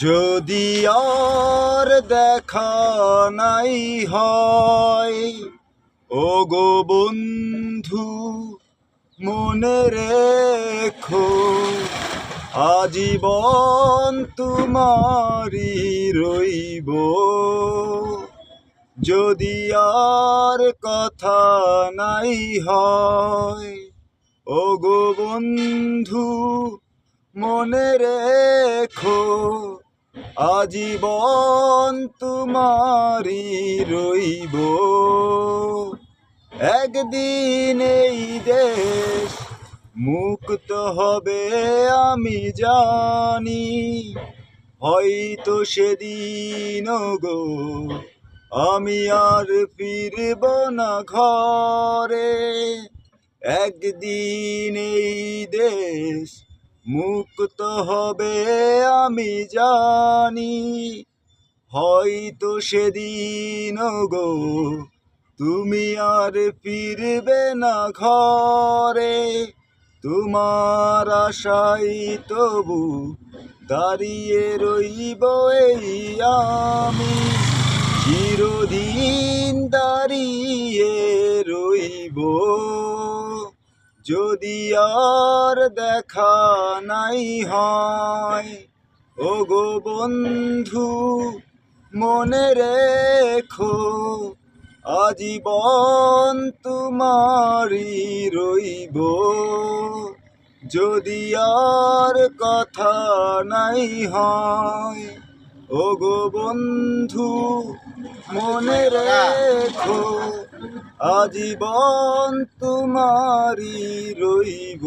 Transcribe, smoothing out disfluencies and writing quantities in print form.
যদি আর দেখা নাই হয়, ওগো বন্ধু মনে রেখো, আজীবন তোমারই রইব। যদি আর কথা নাই হয়, ওগো বন্ধু মনে রেখো, আজীবন তোমারই রইব। একদিন এই দেশ মুক্ত হবে আমি জানি, হয়তো সেদিন গো আমি আর ফিরব না ঘরে। একদিন এই দেশ মুক্ত হবে আমি জানি, হয়তো সেদিন গো তুমি আর ফিরবে না ঘরে। তোমার আশাই তবু দাঁড়িয়ে রইব এই আমি, চিরদিন দাঁড়িয়ে রইব। যদি আর দেখা নাই হয়, ওগো বন্ধু মনে রেখো, আজীবন তোমারই রইব। যদি আর কথা নাই হয়, ওগো বন্ধু মনে রেখো, আজীবন তোমারই রইব।